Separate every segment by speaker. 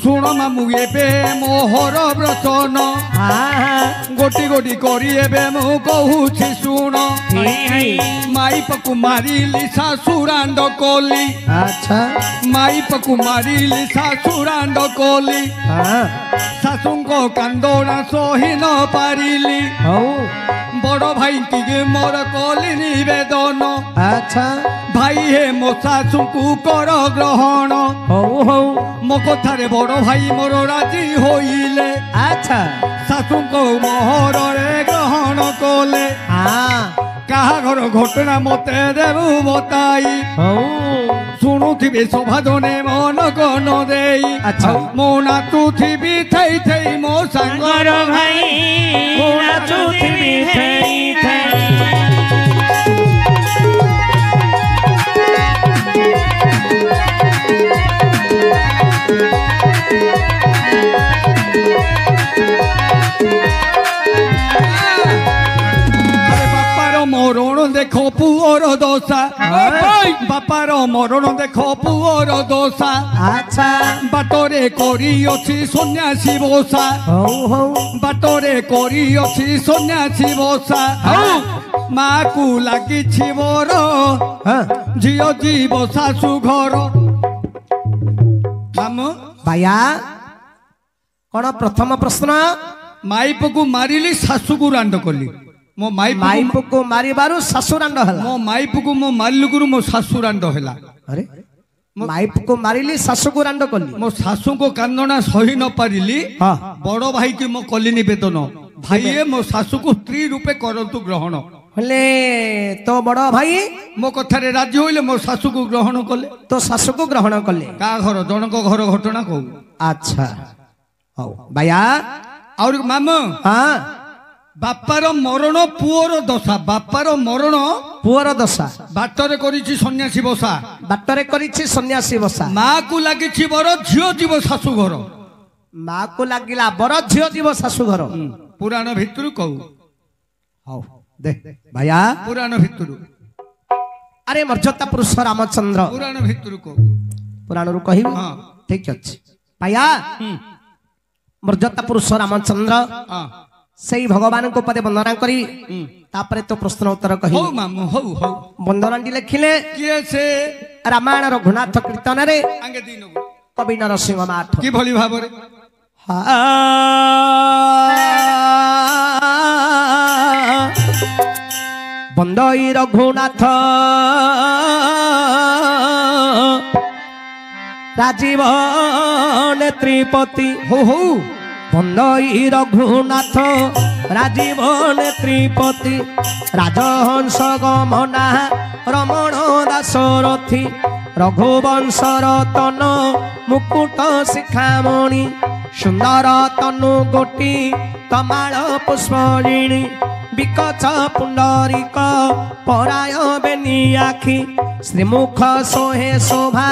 Speaker 1: शुण मामू एबे मोहर व्रतन गोटी गोटी करी एबे मु कहूछि शुण माइपकु मारिली सासुरांड कोली
Speaker 2: अच्छा
Speaker 1: माइपकु मारिली सासुरांड कोली शाशुको कांदोना सही न पारिली बड़ भाई की मोर कली निवेदन
Speaker 2: अच्छा
Speaker 1: भाई हे मो शाशु को कर ग्रहण मो कथारे बड़ भाई मोर राजी होइले
Speaker 2: अच्छा
Speaker 1: शाशु को मोहर ग्रहण कले कहा घर घटना मते देबू बताई शुणुथिबे सभा जने मन गन देई
Speaker 2: अच्छा
Speaker 1: मो नाचुथिबी थई थई मो सांगर
Speaker 3: भाई मो नाचुथिबी थई थई
Speaker 1: मरण देखो पुअर दशा बापार मरण देखो पुअर दशा
Speaker 2: अच्छा
Speaker 1: बाटरे करी अछि सन्यासी बसा बाटरे करी अछि सन्यासी बसा माँ को लगी मोर झियो जीव शाशु घर मामू
Speaker 2: भाया कौन प्रथम प्रश्न
Speaker 1: माइप को मारिली शाशु को रांड कली मो
Speaker 2: माइप को मारिबारु शाशुरांड हला
Speaker 1: मो माइप को मो मालिकुरु मो शाशुरांड हला
Speaker 2: अरे माइप को मारिली शाशु को रांड कली
Speaker 1: मो शाशु को कांदना सही न पारिली बड़ भाई की मो कली निवेदन भाई मो शाशु को स्त्री रूपे करतु ग्रहण
Speaker 2: हले तो बड़ भाई
Speaker 1: मो कथारे राजी होइले मो शाशु को ग्रहण कले
Speaker 2: तो शाशु को ग्रहण कले
Speaker 1: का घर जनक घर घटना कहू
Speaker 2: अच्छा हौ भैया
Speaker 1: और मामू
Speaker 2: हाँ
Speaker 1: बापार मरण पुअर दशा बापार मरण
Speaker 2: पुअर दशा
Speaker 1: बाटरे करिछि सन्यासी बसा
Speaker 2: बाटरे करिछि सन्यासी बसा
Speaker 1: माँ को लागिछि बर झियो जीव शाशु घर
Speaker 2: माँ को लागिला बर झियो जीव शाशु घर
Speaker 1: पुराण भितरु कहू
Speaker 2: हौ दे भैया
Speaker 1: पुराण भितरु
Speaker 2: अरे मर्यादा पुरुष रामचंद्र
Speaker 1: पुराण भितरु कहू
Speaker 2: पुराण रु कहिबी ठीक अछि भैया मर्यादा पुरुष रामचंद्र से भगवान को पदे वंदना करी तापरे तो प्रश्न उत्तर कही
Speaker 1: हो मामू हो हो
Speaker 2: वंदना लिखिले
Speaker 1: किए से
Speaker 2: रामायण रघुनाथ कीर्तन रे
Speaker 1: आगे दिन
Speaker 2: कवि नरसिंह माठ
Speaker 1: की भली भाबरे
Speaker 2: बंदई रघुनाथ राजीव नेत्रीपति हो हो बंदई रघुनाथ राजीव नेत्रीपति राजहंस गमना रमण दासरथी रघुवंश रतन मुकुट शिखामणि सुंदर तनु गोटी तमाल पुष्परिणी विकच पुंडरीक पराय बेनी आखि श्रीमुख सोहे शोभा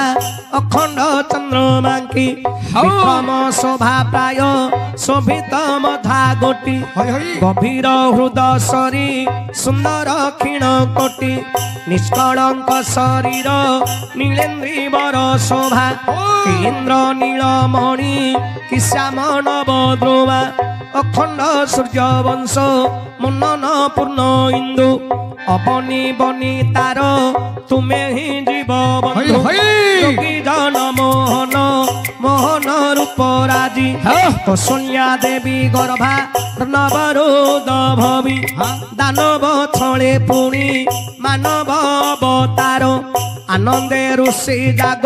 Speaker 2: अखंड चंद्रमांकी विक्रम शोभा प्राय शोभित मधा गोटी गभीर हृदय शरी सुंदर क्षीण कोटी निष्कलंक शरीर नीलेन्द्री वर शोभा इंद्र नीलमणि कि श्याम नवद्रुमा अखंड सूर्य वंश मुन्नन पूर्ण इंदु अबनी बनी तार तुम्हें ही जीव बंधु योगी जन मोहन मोहन रूप राजी कौशल्या देवी गर्भा नवरोद भवि दानव छले पुणी मानव अवतार आनंदे ऋषि जाग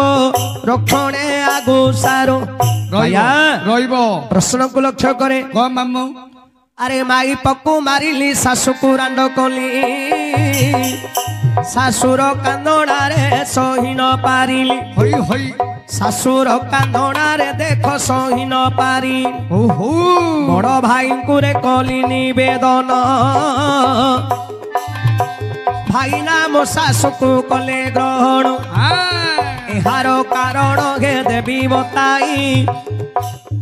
Speaker 2: रक्षणे आगो सारो प्रश्न को लक्ष्य करे
Speaker 1: मामू
Speaker 2: अरे माई पक्कू मारिली शाशु को रांड कली शाशुर कांदना रे सही न पारिली
Speaker 1: होई होई
Speaker 2: शाशुर कांदना रे देख सही न पारी
Speaker 1: ओहो
Speaker 2: बड़ भाई को रे कली निवेदन भाई नाम शाशु को कले ग्रहण एहार कारण हे देवी बताई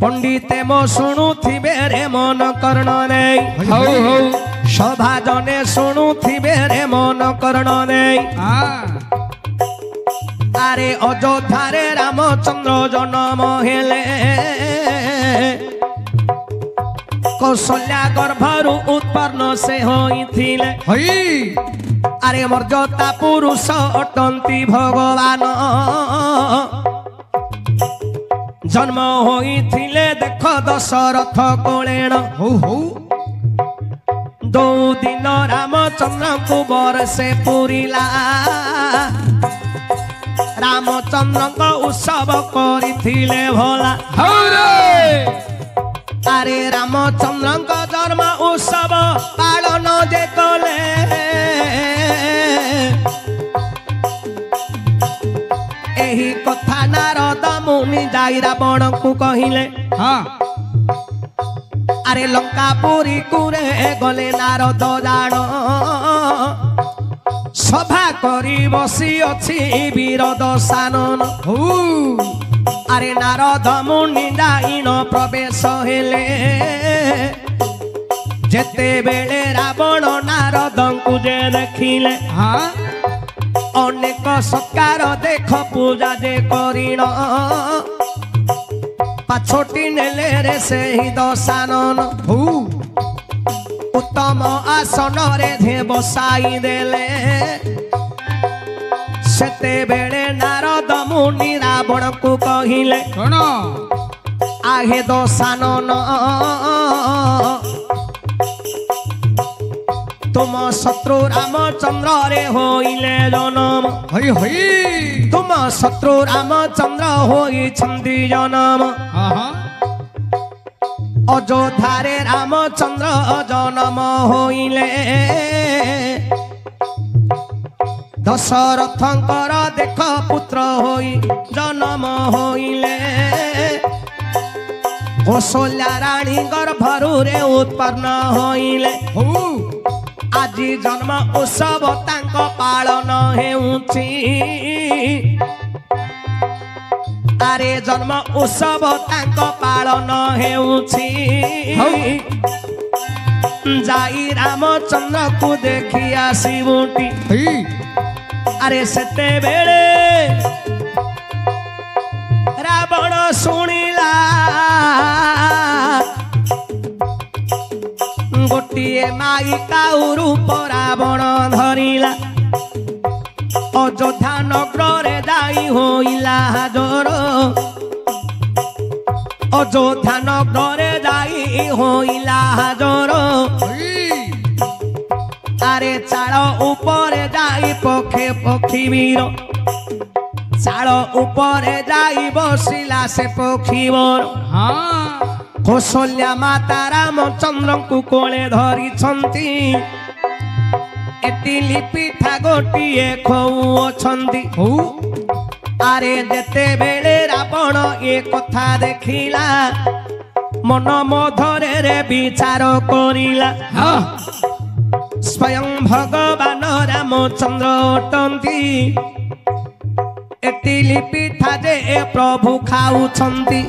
Speaker 2: पंडिते मो शुणुथिबे रे मन कर्ण रे सभा जने शुणुथिबे रे मन कर्ण रे अरे अयोध्या रे रामचंद्र जन्म हेले कौशल्या गर्भरु उत्पन्न से होइथिले
Speaker 1: हई
Speaker 2: अरे मर्यादा पुरुष अटंती भगवान जन्म होइथिले देख दशरथ कोलेण
Speaker 1: हो
Speaker 2: दो दिन रामचंद्र को बरसे पुरिला रामचंद्र को उत्सव करिथिले भला अरे रामचंद्र को जन्म उत्सव पालन जे कले एही कथा नारद मुनि जाई रावण को कहिले
Speaker 1: हाँ
Speaker 2: अरे लंकापुरी कुरे गले नारद जान सभा करी बसी अछि वीर दशानन अरे नारद मुनि जाइन प्रवेश हेले जेते बेले रावण नारद को जे देखिले
Speaker 1: हाँ
Speaker 2: अनेक सत्कार देख पूजा जे करिण पाछोटी नेले रे से ही दशानन उत्तम आसन रे धे बसाई देले सेते बेले नारद मुनि रावण को कहिले
Speaker 1: कौन
Speaker 2: आहे दशानन तुम शत्रु रामचंद्र रे होइले जनम
Speaker 1: हई हई
Speaker 2: तुम शत्रु रामचंद्र होई छंदी जनम
Speaker 1: हाँ
Speaker 2: अयोध्या रे रामचंद्र जनम होइले दशरथंकर देख पुत्र होई जनम होइले कौशल्या रानी गर्भरु रे उत्पन्न होइले আজি जन्म उत्सव तांक पालन हेउछि अरे जन्म उत्सव तांक पालन हेउछि जाई रामचंद्र को देखी आसीबुटी अरे सेते बेले रावण शुणिला गोटिए माई काउ रूप रावण धरिला अयोध्या नगर रे जाई होइला जोर अयोध्या नगर रे जाई होइला जोर अरे चाल ऊपर जाई पखे पक्षी वीर चाल ऊपर जाई बसिला से पक्षी वर
Speaker 1: हाँ
Speaker 2: कौशल्या माता रामचंद्र को कोले धरी छंती एटिली पिठा गोटिए खौ अछंती अरे जेते बेले रावण ए कथा देखिला मन मधरे रे विचार करिला स्वयं भगवान रामचंद्र अटंती एटिली पिठा जे प्रभु खाउछंती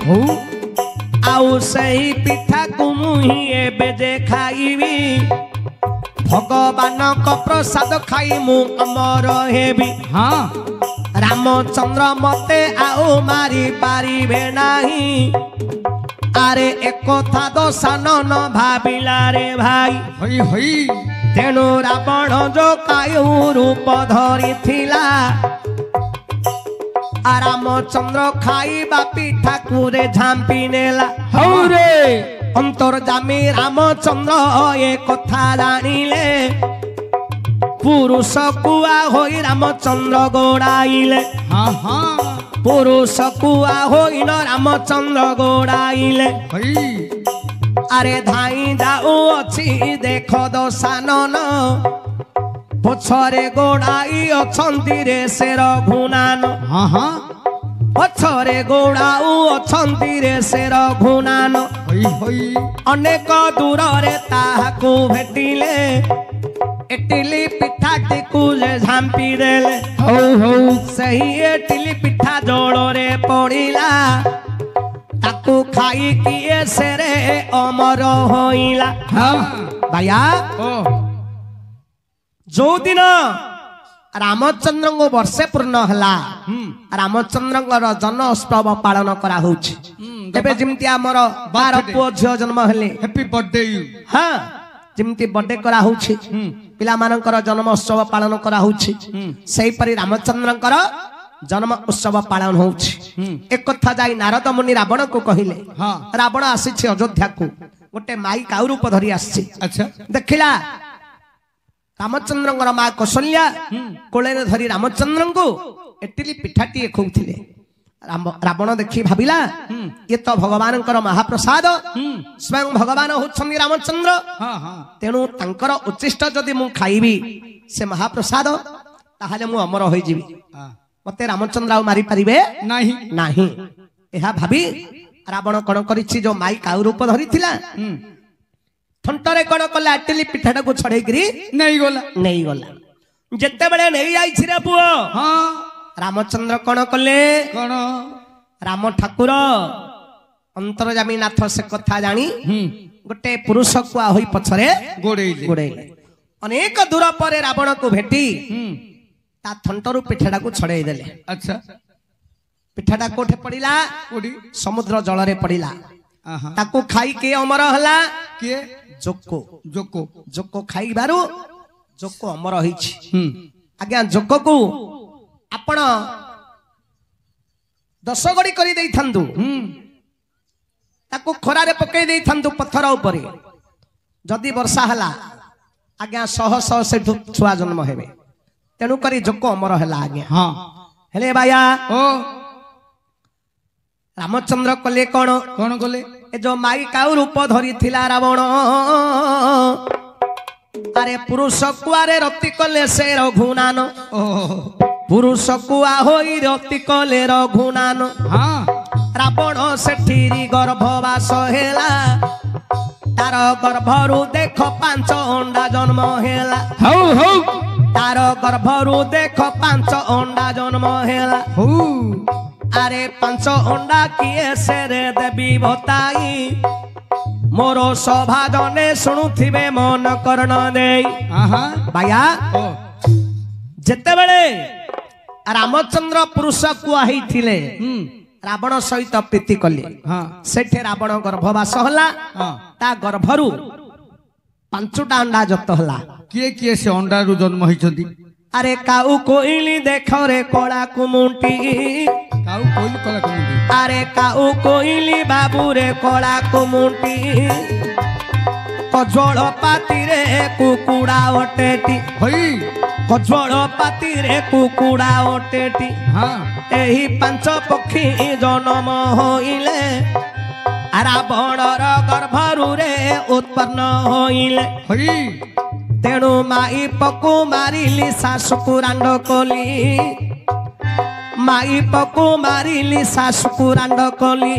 Speaker 2: आउ सही पिठा को मुही एबे जे खाइबी भगवान को प्रसाद खाई मु अमर हेबी
Speaker 1: हाँ
Speaker 2: रामचंद्र मते आओ मारी पारिबे नाही अरे एक कथा दशानन भाबिला रे भाई
Speaker 1: हई हई
Speaker 2: तेणु रावण जो कायु रूप धरी थिला रामचंद्र खाइबा पिठा कुरे झांपी नेला
Speaker 1: हौरे
Speaker 2: अंतर्जामी रामचंद्र ए कथा जानिले पुरुष कुआ होई रामचंद्र गोड़ाइले
Speaker 1: हाँ हाँ
Speaker 2: पुरुष कुआ होई न रामचंद्र गोड़ाइले
Speaker 1: हई
Speaker 2: अरे धाई जाऊ अछि देख दशानन पछरे गोड़ाई अछंती रे से रघुनान
Speaker 1: हाँ हाँ
Speaker 2: पछरे गोड़ाऊ अछंती रे से रघुनान
Speaker 1: हई हई
Speaker 2: अनेक दूर रे ताहाकू भेटिले एटिली पिठा टिकू जे झांपी देले
Speaker 1: हौ हौ
Speaker 2: सही एटिली पिठा जोड़ रे पड़िला ताकू खाई किए से रे अमर होइला
Speaker 1: हाँ
Speaker 2: भाया
Speaker 1: ओ
Speaker 2: जो दिन रामचंद्र वर्षे पूर्ण हला रामचंद्र जन्म उत्सव पालन करा होछि ଏବେ ଯେମିତି ଆମର 12 ପୁଅ ଝିଅ ଜନ୍ମ ହେଲେ
Speaker 1: हैप्पी बर्थडे यू
Speaker 2: ହଁ ଯେମିତି ବର୍ଥଡେ କରା ହଉଛି ପିଲାମାନଙ୍କର ଜନ୍ମ ଉତ୍ସବ ପାଳନ କରା ହଉଛି ସେଇପରି ରାମଚନ୍ଦ୍ରଙ୍କର ଜନ୍ମ ଉତ୍ସବ ପାଳନ ହଉଛି ଏକଥା ଯାଇ ନାରଦ ମୁନି ରାବଣକୁ କହିଲେ
Speaker 1: ହଁ
Speaker 2: ରାବଣ ଆସିଛି ଅଯୋଧ୍ୟାକୁ ଗୋଟେ ମାଇ କାଉ ରୂପ ଧରି ଆସିଛି
Speaker 1: अच्छा
Speaker 2: ଦେଖିଲା ରାମଚନ୍ଦ୍ରଙ୍କର ମା କୌଶଲ୍ୟା କୋଳରେ ଧରି ରାମଚନ୍ଦ୍ରଙ୍କୁ ଏଟିଲି ପିଠାଟିଏ ଖୋଉଥିଲେ ରାବଣ ଦେଖି ଭାବିଲା ଇଏ ତ ଭଗବାନଙ୍କର ମହାପ୍ରସାଦ ସ୍ୱୟଂ ଭଗବାନ ହଉଛନ୍ତି ରାମଚନ୍ଦ୍ର
Speaker 1: हाँ हाँ
Speaker 2: ତେଣୁ ତାଙ୍କର ଉଚ୍ଚିଷ୍ଟ ଯଦି ମୁଁ ଖାଇବି ସେ ମହାପ୍ରସାଦ ତାହେଲେ ମୁଁ ଅମର ହୋଇଯିବି
Speaker 1: हाँ
Speaker 2: ମତେ ରାମଚନ୍ଦ୍ର ଆଉ ମାରିପାରିବେ
Speaker 1: नहीं
Speaker 2: ନାହିଁ ଏହା ଭାବି ରାବଣ କଣ କରିଛି ଯୋଉ ମାଇ କାଉ ରୂପ ଧରିଥିଲା ଥଣ୍ଟରେ କଣ କଲା ଆଟିଲି ପିଠାଟାକୁ ଛଡେଇକିରି
Speaker 1: नहीं गला
Speaker 2: ନେଇଗଲା ଯେତେବେଳେ ନେଇ ଯାଇଛି ରେ ପୁଅ
Speaker 1: हाँ
Speaker 2: ରାମଚନ୍ଦ୍ର କଣ କଲେ
Speaker 1: कौन
Speaker 2: ରାମ ଠାକୁର ଅନ୍ତର୍ଯାମୀ ନାଥ ସେ କଥା ଜାଣି ଗୋଟେ ପୁରୁଷ କୁଆ ହୋଇ ପଛରେ
Speaker 1: गोड़ेइले
Speaker 2: ଗୋଡେଇଲେ ଅନେକ ଦୂର ପରେ ରାବଣକୁ ଭେଟି ତା ଥଣ୍ଟରୁ ପିଠାଟାକୁ ଛଡେଇ ଦେଲେ
Speaker 1: अच्छा
Speaker 2: ପିଠାଟା କୋଉଠି ପଡିଲା
Speaker 1: कोडी
Speaker 2: ସମୁଦ୍ର ଜଳରେ ପଡିଲା
Speaker 1: हाँ
Speaker 2: ତାକୁ ଖାଇକି ଅମର ହେଲା
Speaker 1: किए
Speaker 2: ଜୋକ
Speaker 1: जोको
Speaker 2: ଜୋକ ଖାଇବାରୁ ଜୋକ ଅମର ହେଇଛି ଆଜ୍ଞା ଜୋକକୁ ଆପଣ 10 ଗଡି କରି ଦେଇଥାନ୍ତୁ ତାକୁ ଖରାରେ ପକେଇ ଦେଇଥାନ୍ତୁ ପଥର ଉପରେ ଯଦି ବର୍ଷା ହେଲା ଆଜ୍ଞା ଶହ ଶହ ସେଠୁ ଛୁଆ ଜନ୍ମ ହେବେ ତେଣୁ କରି ଜୋକ ଅମର ହେଲା ଆଜ୍ଞା
Speaker 1: हाँ
Speaker 2: ହେଲେ ବାୟା
Speaker 1: ओ
Speaker 2: ରାମଚନ୍ଦ୍ର କଲେ କଣ
Speaker 1: कौन गले
Speaker 2: ଏ ଯୋଉ ମାଇ କାଉ ରୂପ ଧରିଥିଲା ରାବଣ ଆରେ ପୁରୁଷ କୁଆରେ ରତି କଲେ ସେ ରଘୁନାନ
Speaker 1: ओ
Speaker 2: ପୁରୁଷ କୁଆ ହୋଇ ରତି କଲେ ରଘୁନାନ
Speaker 1: हाँ
Speaker 2: ରାବଣ ସେଠିରି ଗର୍ଭବାସ ହେଲା ତାର ଗର୍ଭରୁ ଦେଖ 5 ଅଣ୍ଡା ଜନ୍ମ ହେଲା
Speaker 1: हाउ हाउ
Speaker 2: ତାର ଗର୍ଭରୁ ଦେଖ 5 ଅଣ୍ଡା ଜନ୍ମ ହେଲା
Speaker 1: हु
Speaker 2: ଆରେ 5 ଅଣ୍ଡା କିଏ ସେରେ ଦେବି ବତାଇ ମୋର ସଭା ଜନେ ଶୁଣୁଥିବେ ମନ କର୍ଣ୍ଣ ଦେଇ
Speaker 1: आहा
Speaker 2: ବାୟା
Speaker 1: ओ
Speaker 2: ଯେତେବେଳେ ରାମଚନ୍ଦ୍ର ପୁରୁଷ କୁଆ ହେଇଥିଲେ ରାବଣ ସହିତ ପ୍ରୀତି କଲେ
Speaker 1: हाँ
Speaker 2: ସେଠି ରାବଣ ଗର୍ଭବାସ ହେଲା
Speaker 1: हाँ
Speaker 2: ତା ଗର୍ଭରୁ 5ଟା ଅଣ୍ଡା ଜତ ହେଲା
Speaker 1: किए से अंडा रु जन्म होइछंती
Speaker 2: ଆରେ କାଉ କୋଇଲି ଦେଖରେ କଳା କୁମୁଣ୍ଟି
Speaker 1: काउ कोइल कला कमुंडी
Speaker 2: ଆରେ କାଉ କୋଇଲି ବାବୁରେ କଳା କୁମୁଣ୍ଟି କଜଳ ପାତିରେ କୁକୁଡ଼ା ଅଟେଟି
Speaker 1: होई
Speaker 2: କଜଳ ପାତିରେ କୁକୁଡ଼ା ଅଟେଟି
Speaker 1: हाँ
Speaker 2: ଏହି 5 ପକ୍ଷୀ ଜନମ ହୋଇଲେ ରାବଣର ଗର୍ଭରୁରେ ଉତ୍ପନ୍ନ ହୋଇଲେ
Speaker 1: होई
Speaker 2: ତେଣୁ ମାଇ ପକୁ ମାରିଲି ଶାଶୁକୁ ରାଣ୍ଡ କଲି ମାଇ ପକୁ ମାରିଲି ଶାଶୁକୁ ରାଣ୍ଡ କଲି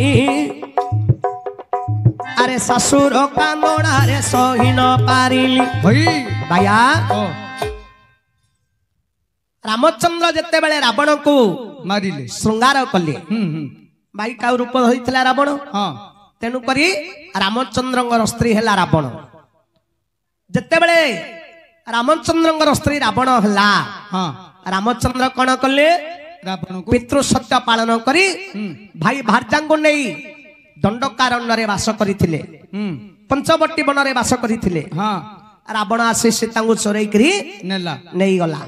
Speaker 2: ଆରେ ଶାଶୁର କାନ୍ଦଣାରେ ସହି ନ ପାରିଲି
Speaker 1: होई
Speaker 2: ବାୟା
Speaker 1: ओ
Speaker 2: ରାମଚନ୍ଦ୍ର ଯେତେବେଳେ ରାବଣକୁ
Speaker 1: मारिले
Speaker 2: ଶୃଙ୍ଗାର କଲେ ମାଇ କାଉ ରୂପ ଧରିଥିଲା ରାବଣ
Speaker 1: हाँ
Speaker 2: ତେଣୁ କରି ରାମଚନ୍ଦ୍ରଙ୍କର ସ୍ତ୍ରୀ ହେଲା ରାବଣ ଯେତେବେଳେ ରାମଚନ୍ଦ୍ରଙ୍କର ସ୍ତ୍ରୀ ରାବଣ ହେଲା
Speaker 1: हाँ
Speaker 2: ରାମଚନ୍ଦ୍ର କଣ କଲେ
Speaker 1: रावण को
Speaker 2: ପିତୃ ସତ୍ୟ ପାଳନ କରି ଭାଇ ଭାର୍ଯ୍ୟାଙ୍କୁ ନେଇ ଦଣ୍ଡକାରଣ୍ୟରେ ବାସ କରିଥିଲେ ପଞ୍ଚବଟୀ ବନରେ ବାସ କରିଥିଲେ
Speaker 1: हाँ
Speaker 2: ରାବଣ ଆସି ସୀତାଙ୍କୁ ଚୋରେଇକିରି
Speaker 1: नेला
Speaker 2: ନେଇଗଲା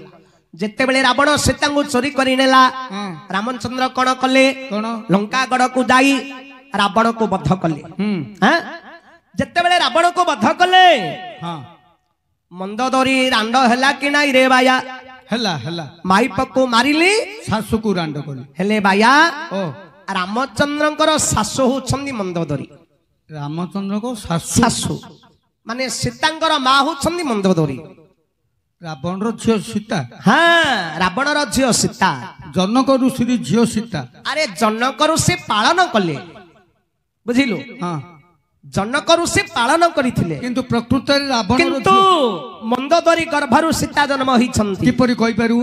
Speaker 2: ଯେତେବେଳେ ରାବଣ ସୀତାଙ୍କୁ ଚୋରି କରି ନେଲା
Speaker 1: हाँ
Speaker 2: ରାମଚନ୍ଦ୍ର କଣ କଲେ
Speaker 1: कौन
Speaker 2: ଲଙ୍କାଗଡକୁ ଯାଇ ରାବଣକୁ ବଧ କଲେ ହାଁ? ଯେତେବେଳେ ରାବଣକୁ ବଧ କଲେ
Speaker 1: हाँ
Speaker 2: ମନ୍ଦୋଦରୀ ରାଣ୍ଡ ହେଲା କି ନାଇଁ ରେ ବାୟା
Speaker 1: हला हला
Speaker 2: ମାଇପକୁ ମାରିଲି
Speaker 1: सासु को रांड कोली
Speaker 2: ହେଲେ ବାୟା
Speaker 1: ओ
Speaker 2: ରାମଚନ୍ଦ୍ରଙ୍କର ଶାଶୁ ହଉଛନ୍ତି ମନ୍ଦୋଦରୀ
Speaker 1: रामचंद्र को सासु
Speaker 2: ଶାଶୁ ମାନେ ସୀତାଙ୍କର ମା ହଉଛନ୍ତି ମନ୍ଦୋଦରୀ
Speaker 1: रावण रो झियो सीता
Speaker 2: ହଁ ରାବଣର ଝିଅ ସୀତା
Speaker 1: जनक ऋषि झियो सीता
Speaker 2: ଆରେ ଜନକ ଋଷି ପାଳନ କଲେ ବୁଝିଲୁ
Speaker 1: हाँ
Speaker 2: ଜନକ ଋଷି ପାଳନ କରିଥିଲେ
Speaker 1: किंतु प्रकृत रे रावण रो
Speaker 2: କିନ୍ତୁ ମନ୍ଦୋଦରୀ ଗର୍ଭରୁ ସୀତା ଜନ୍ମ ହେଇଛନ୍ତି
Speaker 1: किपरि कहि पारू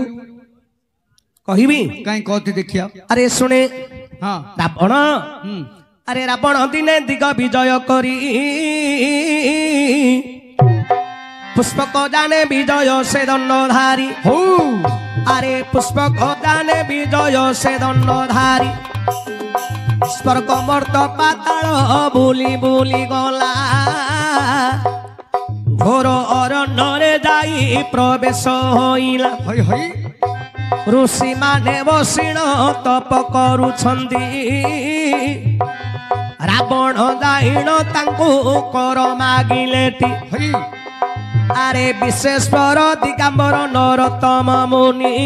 Speaker 2: କହିବି
Speaker 1: काई कहती देखिया
Speaker 2: ଆରେ ଶୁଣେ
Speaker 1: हाँ
Speaker 2: ରାବଣ ଆରେ ରାବଣ ଦିନେ ଦିଗ ବିଜୟ କରି पुष्पक जाने विजय से दंडधारी
Speaker 1: हो
Speaker 2: अरे पुष्पक जाने विजय से दंडधारी ସ୍ୱର୍ଗ ମର୍ତ୍ତ ପାତାଳ ବୁଲି ବୁଲି ଗଲା ଘୋର ଅରଣ୍ୟରେ ଯାଇ ପ୍ରବେଶ ହୋଇଲା
Speaker 1: ହଇ ହଇ
Speaker 2: ଋଷି ମାନେ ବସିଣ ତପ କରୁଛନ୍ତି ରାବଣ ଯାଇଣ ତାଙ୍କୁ କର ମାଗିଲେଟି
Speaker 1: ହଇ
Speaker 2: ଆରେ ବିଶେଶ୍ୱର ଦିଗାମ୍ବର ନରୋତ୍ତମ ମୁନି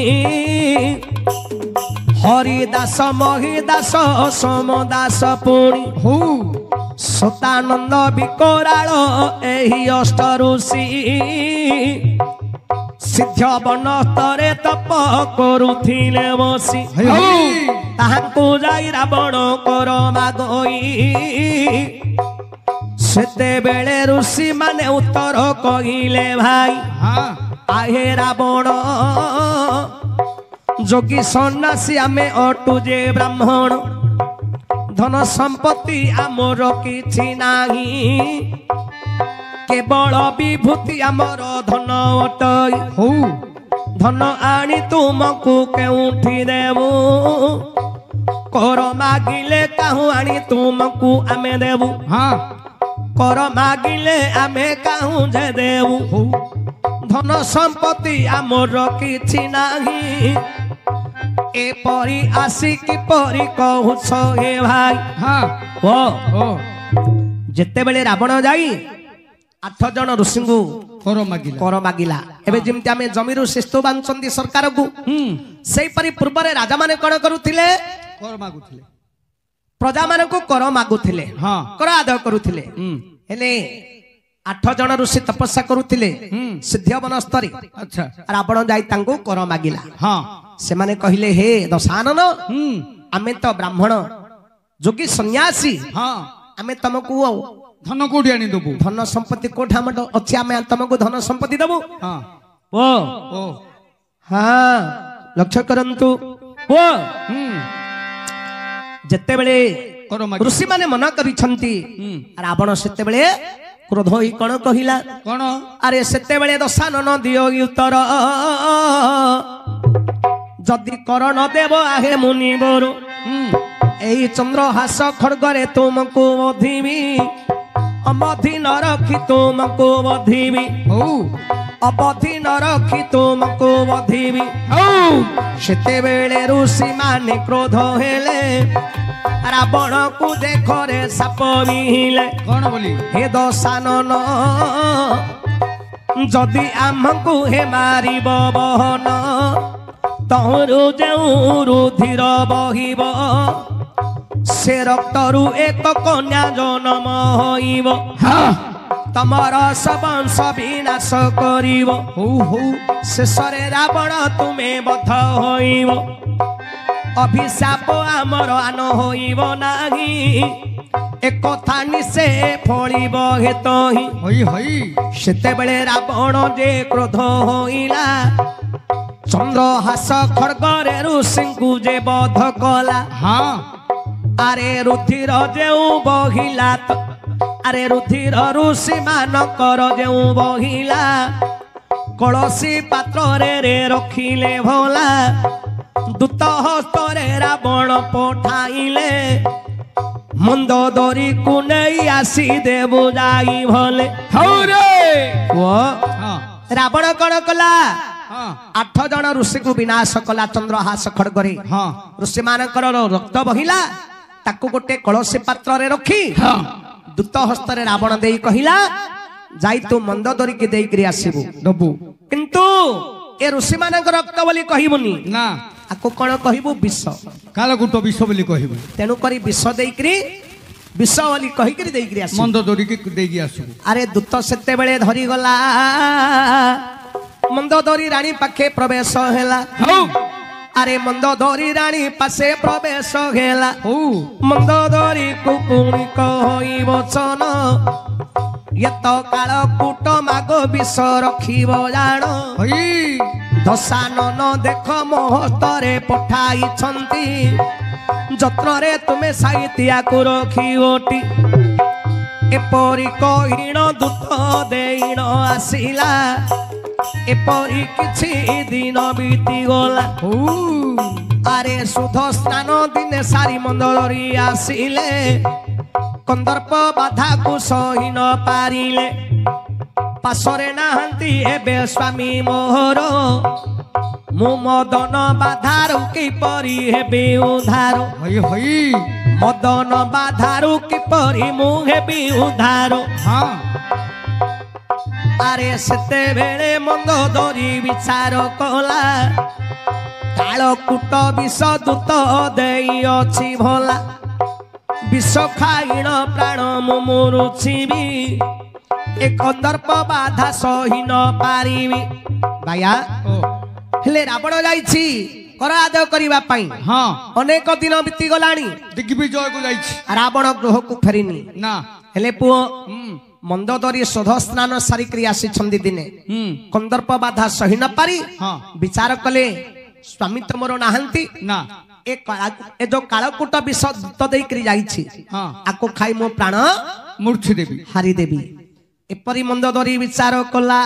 Speaker 2: ହରିଦାସ ମହିଦାସ ସୋମଦାସ ପୁଣି
Speaker 1: ହଉ
Speaker 2: ସତାନନ୍ଦ ବିକରାଳ ଏହି ଅଷ୍ଟ ଋଷି ସିଦ୍ଧ ବନସ୍ତରେ ତପ କରୁଥିଲେ ବସି
Speaker 1: ହଇ ହଇ
Speaker 2: ତାହାଙ୍କୁ ଯାଇ ରାବଣ କର ମାଗଇ ସେତେବେଳେ ଋଷି ମାନେ ଉତ୍ତର କହିଲେ ଭାଇ
Speaker 1: ହଁ
Speaker 2: ଆହେ ରାବଣ ଯୋଗୀ ସନ୍ନ୍ୟାସୀ ଆମେ ଅଟୁ ଯେ ବ୍ରାହ୍ମଣ ଧନ ସମ୍ପତ୍ତି ଆମର କିଛି ନାହିଁ କେବଳ ବିଭୂତି ଆମର ଧନ ଅଟଇ
Speaker 1: ହଉ
Speaker 2: ଧନ ଆଣି ତୁମକୁ କେଉଁଠି ଦେବୁ କର ମାଗିଲେ କାହୁଁ ଆଣି ତୁମକୁ ଆମେ ଦେବୁ
Speaker 1: ହଁ
Speaker 2: କର ମାଗିଲେ ଆମେ କାହୁଁ ଯେ ଦେବୁ
Speaker 1: ହଉ
Speaker 2: ଧନ ସମ୍ପତ୍ତି ଆମର କିଛି ନାହିଁ ଏପରି ଆସି କିପରି କହୁଛ ହେ ଭାଇ
Speaker 1: ହଁ
Speaker 2: ଓ
Speaker 1: ଓ
Speaker 2: ଯେତେବେଳେ ରାବଣ ଯାଇ 8 ଜଣ ଋଷିଙ୍କୁ
Speaker 1: କର ମାଗିଲା
Speaker 2: କର ମାଗିଲା ଏବେ ଯେମିତି ଆମେ ଜମିରୁ ଶିସ୍ତୁ ବାଞ୍ଚନ୍ତି ସରକାରକୁ ସେଇପରି ପୂର୍ବରେ ରାଜା ମାନେ କଣ କରୁଥିଲେ
Speaker 1: କର ମାଗୁଥିଲେ
Speaker 2: ପ୍ରଜା ମାନଙ୍କୁ କର ମାଗୁଥିଲେ
Speaker 1: ହଁ
Speaker 2: କର ଆଦାୟ କରୁଥିଲେ ହେଲେ 8 ଜଣ ଋଷି ତପସ୍ୟା କରୁଥିଲେ ସିଦ୍ଧ ବନସ୍ତରେ
Speaker 1: ଆଚ୍ଛା
Speaker 2: ରାବଣ ଯାଇ ତାଙ୍କୁ କର ମାଗିଲା
Speaker 1: ହଁ
Speaker 2: ସେମାନେ କହିଲେ ହେ ଦଶାନନ ଆମେ ତ ବ୍ରାହ୍ମଣ ଯୋଗୀ ସନ୍ନ୍ୟାସୀ
Speaker 1: ହଁ
Speaker 2: ଆମେ ତମକୁ
Speaker 1: ଧନ କୋଉଠି ଆଣି ଦବୁ
Speaker 2: ଧନ ସମ୍ପତ୍ତି କୋଠା ଆମର ଅଛି ଆମେ ତମକୁ ଧନ ସମ୍ପତ୍ତି ଦବୁ
Speaker 1: ହଁ
Speaker 2: ଓ
Speaker 1: ଓ
Speaker 2: ହଁ ଲକ୍ଷ୍ୟ କରନ୍ତୁ ଓ ଯେତେବେଳେ
Speaker 1: କର ମାଗି
Speaker 2: ଋଷି ମାନେ ମନା କରିଛନ୍ତି ରାବଣ ସେତେବେଳେ କ୍ରୋଧ ହୋଇ କଣ କହିଲା
Speaker 1: କଣ
Speaker 2: ଆରେ ସେତେବେଳେ ଦଶାନନ ଦିଅ ଉତ୍ତର ଯଦି କରଣ ଦେବ ଆହେ ମୁନିବର ଏହି ଚନ୍ଦ୍ରହାସ ଖଡ୍ଗରେ ତୁମକୁ ବଧିବି ଅବଧି ନ ରଖି ତୁମକୁ ବଧିବି
Speaker 1: ହଉ
Speaker 2: ଅବଧି ନ ରଖି ତୁମକୁ ବଧିବି
Speaker 1: ହଉ
Speaker 2: ସେତେବେଳେ ଋଷି ମାନେ କ୍ରୋଧ ହେଲେ ରାବଣକୁ ଦେଖରେ ସାପ ବିହିଲେ
Speaker 1: କଣ ବୋଲି
Speaker 2: ହେ ଦଶାନନ ଯଦି ଆମକୁ ହେ ମାରିବ ବହନ ତରୁ ଯେଉଁ ରୁଧିର ବହିବ ସେ ରକ୍ତରୁ ଏକ କନ୍ୟା ଜନ୍ମ ହୋଇବ ତମର ବଂଶ ବିନାଶ କରିବ
Speaker 1: ହଉ ହଉ
Speaker 2: ଶେଷରେ ରାବଣ ତୁମେ ବଧ ହୋଇବ ଅଭିଶାପ ଆମର ଆନ ହୋଇବ ନାହିଁ ଏକଥା ନିଶେ ଫଳିବ ହେତ ହିଁ
Speaker 1: ହଇ ହଇ
Speaker 2: ସେତେବେଳେ ରାବଣ ଯେ କ୍ରୋଧ ହୋଇଲା ଚନ୍ଦ୍ରହାସ ଖଡ୍ଗରେ ଋଷିଙ୍କୁ ଯେ ବଧ କଲା
Speaker 1: ହଁ
Speaker 2: ଆରେ ରୁଧିର ଯେଉଁ ବହିଲା ଆରେ ରୁଧିର ଋଷି ମାନଙ୍କର ଯେଉଁ ବହିଲା କଳସୀ ପାତ୍ରରେ ରଖିଲେ ଭଲା ଦୂତ ହସ୍ତରେ ରାବଣ ପଠାଇଲେ ମନ୍ଦୋଦରୀକୁ ନେଇ ଆସି ଦେବୁ ଯାଇ ଭଲେ
Speaker 1: ହଉ ରେ ହଁ
Speaker 2: ରାବଣ କଣ କଲା
Speaker 1: ହଁ
Speaker 2: 8 ଜଣ ଋଷିକୁ ବିନାଶ କଲା ଚନ୍ଦ୍ରହାସ ଖଡ୍ଗରେ
Speaker 1: ହଁ
Speaker 2: ଋଷି ମାନଙ୍କର ରକ୍ତ ବହିଲା ତାକୁ ଗୋଟେ କଳସୀ ପାତ୍ରରେ ରଖି ଦୂତ ହସ୍ତରେ ରାବଣ ଦେଇ କହିଲା ଯାଇ ତୁ ମନ୍ଦୋଦରୀକି ଦେଇକିରି ଆସିବୁ
Speaker 1: ଦବୁ
Speaker 2: କିନ୍ତୁ ଏ ଋଷି ମାନଙ୍କ ରକ୍ତ ବୋଲି କହିବୁନି
Speaker 1: ନା
Speaker 2: ଆକୁ କଣ କହିବୁ ବିଷ
Speaker 1: କାଳକୁଟ ବିଷ ବୋଲି କହିବୁ
Speaker 2: ତେଣୁ କରି ବିଷ ଦେଇକିରି ବିଷ ବୋଲି କହିକିରି ଦେଇକିରି ଆସିବୁ
Speaker 1: ମନ୍ଦ ଧରିକି ଦେଇକି ଆସିବୁ
Speaker 2: ଆରେ ଦୂତ ସେତେବେଳେ ଧରିଗଲା ମନ୍ଦୋଦରୀ ରାଣୀ ପାଖେ ପ୍ରବେଶ ହେଲା
Speaker 1: ହଉ
Speaker 2: ଆରେ ମନ୍ଦୋଦରୀ ରାଣୀ ପାଶେ ପ୍ରବେଶ ହେଲା
Speaker 1: ହଉ
Speaker 2: ମନ୍ଦୋଦରୀକୁ ପୁଣି କହିବ ଚନ ଏତ କାଳ କୁଟ ମାଗ ବିଷ ରଖିବ ଜାଣ
Speaker 1: ହଇ
Speaker 2: ଦଶାନନ ଦେଖ ମୋ ହସ୍ତରେ ପଠାଇଛନ୍ତି ଯତ୍ନରେ ତୁମେ ସାଇତିଆକୁ ରଖିବଟି ଏପରି କହିଣ ଦୂତ ଦେଇଣ ଆସିଲା ଏପରି କିଛି ଦିନ ବିତିଗଲା ଆରେ ସୁଧ ସ୍ନାନ ଦିନେ ସାରି ମନ୍ଦୋଦରୀ ଆସିଲେ କନ୍ଦର୍ପ ବାଧାକୁ ସହି ନ ପାରିଲେ ପାଶରେ ନାହାନ୍ତି ଏବେ ସ୍ୱାମୀ ମୋହର ମୁଁ ମଦନ ବାଧାରୁ କିପରି ହେବି ଉଦ୍ଧାର
Speaker 1: ହଇ ହଇ
Speaker 2: ମଦନ ବାଧାରୁ କିପରି ମୁଁ ହେବି ଉଦ୍ଧାର
Speaker 1: ହଁ
Speaker 2: ଆରେ ସେତେବେଳେ ମନ୍ଦୋଦରୀ ବିଚାର କଲା କାଳକୂଟ ବିଷ ଦୂତ ଦେଇଅଛି ଭଲା ବିଷ ଖାଇଣ ପ୍ରାଣ ମୁଁ ମରୁଛିବି ଏ କନ୍ଦର୍ପ ବାଧା ସହି ନ ପାରିବି ଭାଇଆ
Speaker 1: ଓ
Speaker 2: ହେଲେ ରାବଣ ଯାଇଛି କର ଆଦାୟ କରିବା ପାଇଁ
Speaker 1: ହଁ
Speaker 2: ଅନେକ ଦିନ ବିତିଗଲାଣି
Speaker 1: ଦିଗ୍ବିଜୟକୁ ଯାଇଛି
Speaker 2: ରାବଣ ଗୃହକୁ ଫେରିନି
Speaker 1: ନା
Speaker 2: ହେଲେ ପୁଅ
Speaker 1: ହୁଁ
Speaker 2: ମନ୍ଦୋଦରୀ ଶୋଧ ସ୍ନାନ ସାରିକରି ଆସିଛନ୍ତି ଦିନେ
Speaker 1: ହୁଁ
Speaker 2: କନ୍ଦର୍ପ ବାଧା ସହି ନ ପାରି
Speaker 1: ହଁ
Speaker 2: ବିଚାର କଲେ ସ୍ୱାମୀ ତମର ନାହାନ୍ତି
Speaker 1: ନା
Speaker 2: ଏ ଯୋଉ କାଳକୂଟ ବିଷ ଦୂତ ଦେଇକରି ଯାଇଛି
Speaker 1: ହଁ
Speaker 2: ଆକୁ ଖାଇ ମୋ ପ୍ରାଣ
Speaker 1: ମୂର୍ଚ୍ଛି ଦେବି
Speaker 2: ହାରିଦେବି ଏପରି ମନ୍ଦୋଦରୀ ବିଚାର କଲା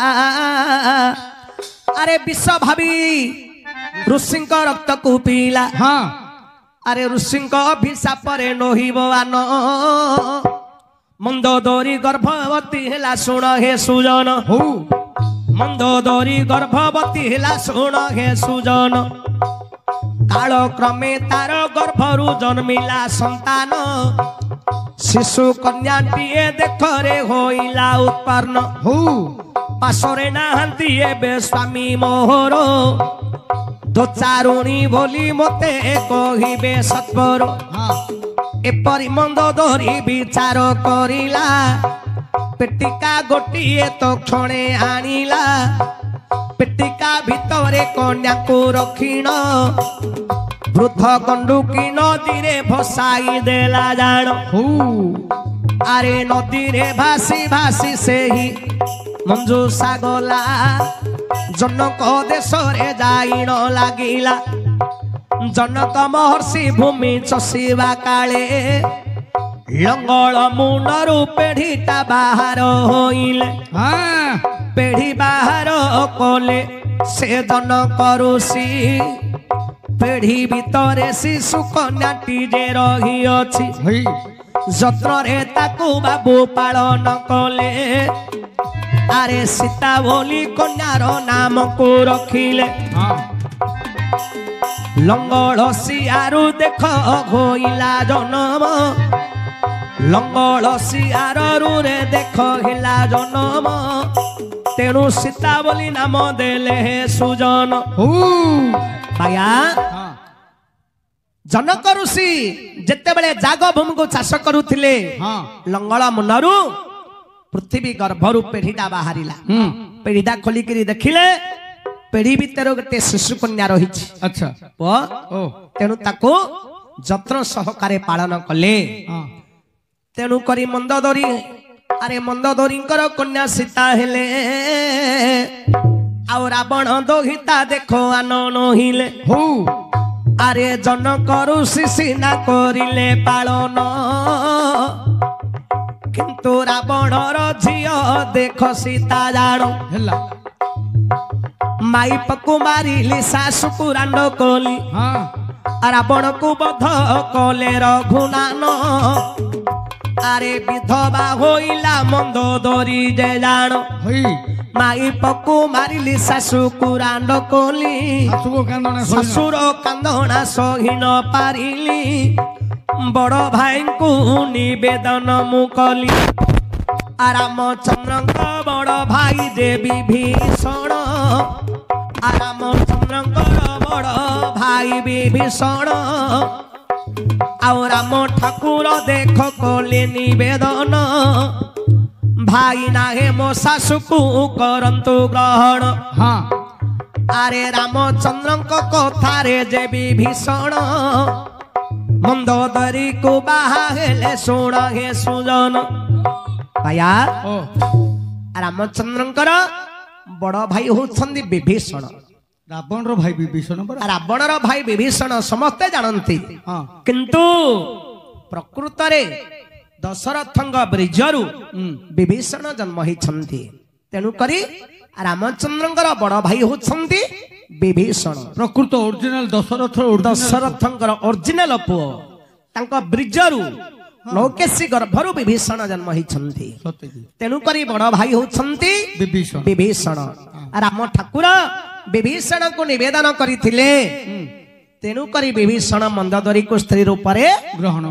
Speaker 2: ଆରେ ବିଷ ଭାବି ଋଷିଙ୍କ ରକ୍ତକୁ ପିଇଲା
Speaker 1: ହଁ
Speaker 2: ଆରେ ଋଷିଙ୍କ ଅଭିଶାପରେ ନୋହିବ ଆନ ମନ୍ଦୋଦରୀ ଗର୍ଭବତୀ ହେଲା ଶୁଣ ହେ ସୁଜନ
Speaker 1: ହଉ
Speaker 2: ମନ୍ଦୋଦରୀ ଗର୍ଭବତୀ ହେଲା ଶୁଣ ହେ ସୁଜନ କାଳ କ୍ରମେ ତାର ଗର୍ଭରୁ ଜନ୍ମିଲା ସନ୍ତାନ ଶିଶୁ କନ୍ୟାଟିଏ ଦେଖରେ ହୋଇଲା ଉତ୍ପନ୍ନ
Speaker 1: ହଉ
Speaker 2: ପାଶରେ ନାହାନ୍ତି ଏବେ ସ୍ୱାମୀ ମୋହର ଦୋଚାରୁଣୀ ବୋଲି ମୋତେ କହିବେ ସତ୍ପର
Speaker 1: ହଁ
Speaker 2: ଏପରି ମନ୍ଦୋଦରୀ ବିଚାର କରିଲା ପେଟିକା ଗୋଟିଏ ତ କ୍ଷଣେ ଆଣିଲା ପେଟିକା ଭିତରେ କନ୍ୟାକୁ ରଖିଣ ବୃଦ୍ଧ ଗଣ୍ଡୁକି ନଦୀରେ ଭସାଇ ଦେଲା ଜାଣ
Speaker 1: ହଉ
Speaker 2: ଆରେ ନଦୀରେ ଭାସି ଭାସି ସେହି ମଞ୍ଜୁଷା ଗଲା ଜନକ ଦେଶରେ ଯାଇଣ ଲାଗିଲା ଜନକ ମହର୍ଷି ଭୂମି ଚଷିବା କାଳେ ଲଙ୍ଗଳ ମୁଣ୍ଡରୁ ପେଢିଟା ବାହାର ହୋଇଲେ
Speaker 1: ହଁ
Speaker 2: ପେଢି ବାହାର କଲେ ସେ ଜନକ ଋଷି ପେଢି ଭିତରେ ଶିଶୁ କନ୍ୟାଟି ଯେ ରହିଅଛି
Speaker 1: ହଇ
Speaker 2: ଯତ୍ନରେ ତାକୁ ବାବୁ ପାଳନ କଲେ ଆରେ ସୀତା ବୋଲି କନ୍ୟାର ନାମକୁ ରଖିଲେ
Speaker 1: ହଁ
Speaker 2: ଲଙ୍ଗଳ ସିଆରୁ ଦେଖ ହୋଇଲା ଜନମ ଲଙ୍ଗଳ ସିଆରରୁ ରେ ଦେଖ ହେଲା ଜନମ ତେଣୁ ସୀତା ବୋଲି ନାମ ଦେଲେ ହେ ସୁଜନ
Speaker 1: ହଉ
Speaker 2: ଭାଇଆ
Speaker 1: ହଁ
Speaker 2: ଜନକ ଋଷି ଯେତେବେଳେ ଜାଗ ଭୂମିକୁ ଚାଷ କରୁଥିଲେ
Speaker 1: ହଁ
Speaker 2: ଲଙ୍ଗଳ ମୁନରୁ ପୃଥିବୀ ଗର୍ଭରୁ ପେଢିଟା ବାହାରିଲା
Speaker 1: ହୁଁ
Speaker 2: ପେଢିଟା ଖୋଲିକିରି ଦେଖିଲେ ପେଢି ଭିତରେ ଗୋଟେ ଶିଶୁ କନ୍ୟା ରହିଛି
Speaker 1: ଆଚ୍ଛା
Speaker 2: ପୁଅ
Speaker 1: ଓ
Speaker 2: ତେଣୁ ତାକୁ ଯତ୍ନ ସହକାରେ ପାଳନ କଲେ
Speaker 1: ହଁ
Speaker 2: ତେଣୁ କରି ମନ୍ଦୋଦରୀ ଆରେ ମନ୍ଦୋଦରୀଙ୍କର କନ୍ୟା ସୀତା ହେଲେ ଆଉ ରାବଣ ଦୋହିତା ଦେଖ ଆନ ନହିଲେ
Speaker 1: ହଉ
Speaker 2: ଆରେ ଜନକ ଋଷି ସିନା କରିଲେ ପାଳନ କିନ୍ତୁ ରାବଣର ଝିଅ ଦେଖ ସୀତା ଜାଣ
Speaker 1: ହେଲା
Speaker 2: ମାଇପକୁ ମାରିଲି ଶାଶୁକୁ ରାଣ୍ଡ କଲି
Speaker 1: ହଁ
Speaker 2: ରାବଣକୁ ବଧ କଲେ ରଘୁନାନ ଆରେ ବିଧବା ହୋଇଲା ମନ୍ଦୋଦରୀ ଯେ ଜାଣ
Speaker 1: ହଇ
Speaker 2: ମାଇପକୁ ମାରିଲି ଶାଶୁକୁ ରାଣ୍ଡ କଲି
Speaker 1: ଶାଶୁକୁ କାନ୍ଦଣା
Speaker 2: ଶ୍ୱଶୁର କାନ୍ଦଣା ସହି ନ ପାରିଲି ବଡ ଭାଇଙ୍କୁ ନିବେଦନ ମୁଁ କଲି ରାମଚନ୍ଦ୍ରଙ୍କ ବଡ ଭାଇ ଯେ ବିଭୀଷଣ ରାମଚନ୍ଦ୍ରଙ୍କର ବଡ ଭାଇ ବିଭୀଷଣ ଆଉ ରାମ ଠାକୁର ଦେଖ କଲେ ନିବେଦନ ଭାଇ ନାହେ ମୋ ଶାଶୁକୁ କରନ୍ତୁ ଗ୍ରହଣ
Speaker 1: ହଁ
Speaker 2: ଆରେ ରାମଚନ୍ଦ୍ରଙ୍କ କଥାରେ ଯେ ବିଭୀଷଣ ମନ୍ଦୋଦରୀକୁ ବାହା ହେଲେ ଶୁଣ ହେ ସୁଜନ ଭାଇଆ
Speaker 1: ଓ
Speaker 2: ରାମଚନ୍ଦ୍ରଙ୍କର ବଡ ଭାଇ ହଉଛନ୍ତି ବିଭୀଷଣ
Speaker 1: ରାବଣର ଭାଇ ବିଭୀଷଣ ପରା
Speaker 2: ରାବଣର ଭାଇ ବିଭୀଷଣ ସମସ୍ତେ ଜାଣନ୍ତି
Speaker 1: ହଁ
Speaker 2: କିନ୍ତୁ ପ୍ରକୃତରେ ଦଶରଥଙ୍କ ବ୍ରିଜରୁ ବିଭୀଷଣ ଜନ୍ମ ହେଇଛନ୍ତି ତେଣୁକରି ରାମଚନ୍ଦ୍ରଙ୍କର ବଡ ଭାଇ ହଉଛନ୍ତି विभीषण
Speaker 1: प्रकृत ओरिजिनल दशरथ
Speaker 2: दशरथंकर ओरिजिनल पुओ तांको ब्रिजरु लौकेशी गर्भरु विभीषण जन्म होइछन्ति तेनु करी बड़ भाई होछन्ति
Speaker 1: विभीषण
Speaker 2: विभीषण राम ठाकुर विभीषण को निवेदन करिथिले तेनु करी विभीषण मंदोदरी को स्त्री रूप
Speaker 1: ग्रहण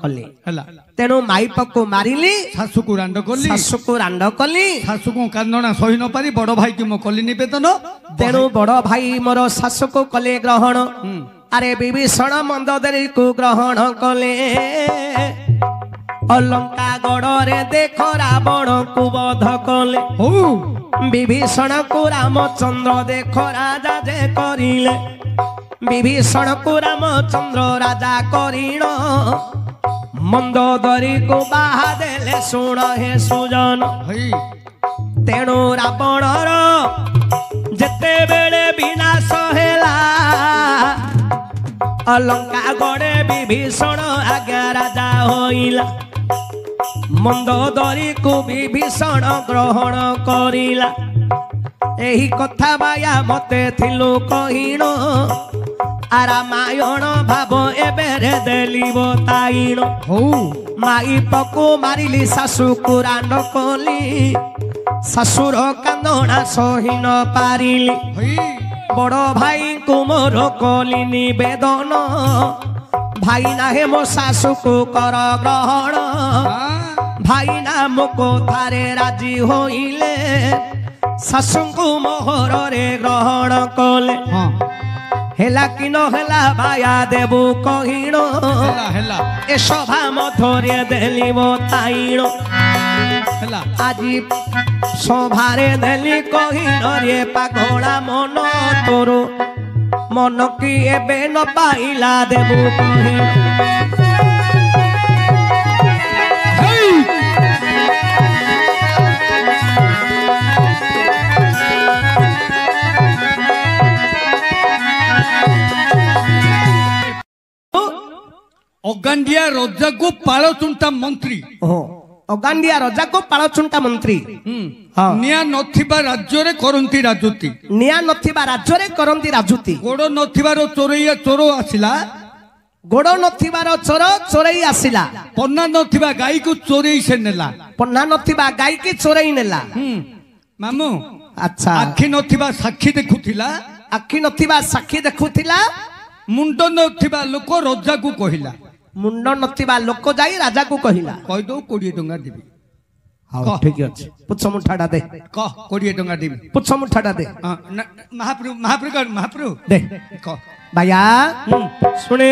Speaker 2: कले
Speaker 1: हला
Speaker 2: तेनु माइप को मारिली
Speaker 1: शाशु को रांड कली शाशु को कांदना सही न पारी बड़ भाई की मो कली निवेदन
Speaker 2: तेनु बड़ भाई मोर शाशु को कले ग्रहण अरे विभीषण मंदोदरी को ग्रहण कले अलंका गड़े देख रावण को वध कले विभीषण को रामचंद्र देख राजा जे करिले विभीषण को रामचंद्र राजा करीण मंदोदरी को बाहा देले सुण हे सुजन तेणु रावणर जेते बेले विनाश हेला अलंका गड़े विभीषण आज्ञा राजा होइला मंदोदरी को विभीषण ग्रहण करिला एही कथा माया मते थिलु कहिण आरामायण भाव एबेरे देली बताइण माई पको मारिली शाशु को रांड कली शाशुर कांदना सही न पारिली बड़ भाई को मोर कली निवेदन भाई ना हे मो शाशु को कर ग्रहण भाई नाम को थारे राजी होइले शाशु को मोहर रे ग्रहण कले हेला कि न हेला भाया देबु कहिण ए सभा मधुरे देली बताइण আজি सभारे देली कहिण रे पागला मन तोर मन की एबे न पाइला देबु कहिण
Speaker 1: अगांडिया रजा को पालचुंटा मंत्री
Speaker 2: अगांडिया रजा को पालचुंटा मंत्री
Speaker 1: निया नथिबा राज्य रे करंती राजूती
Speaker 2: निया नथिबा राज्य रे करंती राजूती
Speaker 1: गोड़ नथिबार चोरैया चोर आसिला
Speaker 2: गोड़ नथिबार चोर चोरई आसिला
Speaker 1: पन्ना नथिबा गाई को चोरई से नेला
Speaker 2: पन्ना नथिबा गाई की चोरई नेला
Speaker 1: मामू
Speaker 2: अच्छा
Speaker 1: आखि नथिबा साक्षी देखुथिला
Speaker 2: आखि नथिबा साक्षी देखुथिला
Speaker 1: मुंड नथिबा लोक रजा को कहिला
Speaker 2: मुंड नथिबा लोक जाई राजा को कहिला
Speaker 1: कहि दो 20 टंका देबी
Speaker 2: हां ठीक अछि पुछ मुठाडा दे
Speaker 1: कह 20 टंका देबी
Speaker 2: पुछ मुठाडा दे
Speaker 1: महाप्रभु
Speaker 2: दे
Speaker 1: कह
Speaker 2: भैया सुने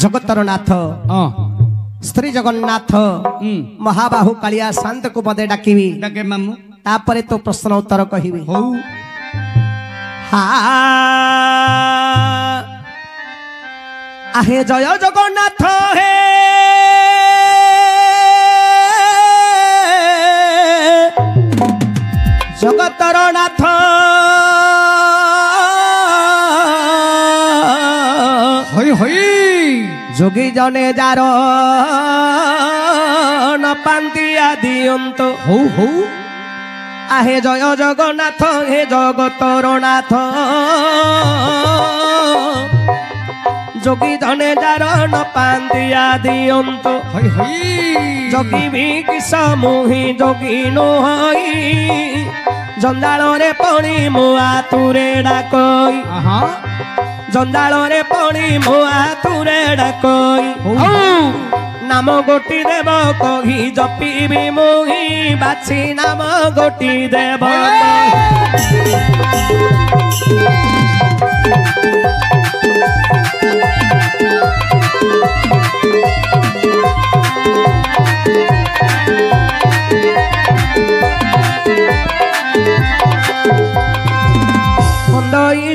Speaker 2: जगतर नाथ श्री जगन्नाथ महाबाहु कालिया शांत को बदे डाकिबी
Speaker 1: डाके मामू
Speaker 2: तापरे तो प्रश्न उत्तर कहिबी
Speaker 1: हो
Speaker 2: आहे जय जगन्नाथ हे जगतर नाथ
Speaker 1: हई हई
Speaker 2: जोगी जने जार न पांतिया दियंत
Speaker 1: हो हो
Speaker 2: आहे जय जगन्नाथ हे जगतर नाथ जोगी जने जार न पांतिया दियंत
Speaker 1: हई हई
Speaker 2: जोगी भी किस मुही जोगी नोहई जंजाल रे पणी मुआ तुरे डाकई जंजाल रे पणी मुआ तुरे डाकई नाम गोटी देव कही जपिबी मुही बाछी नाम गोटी देव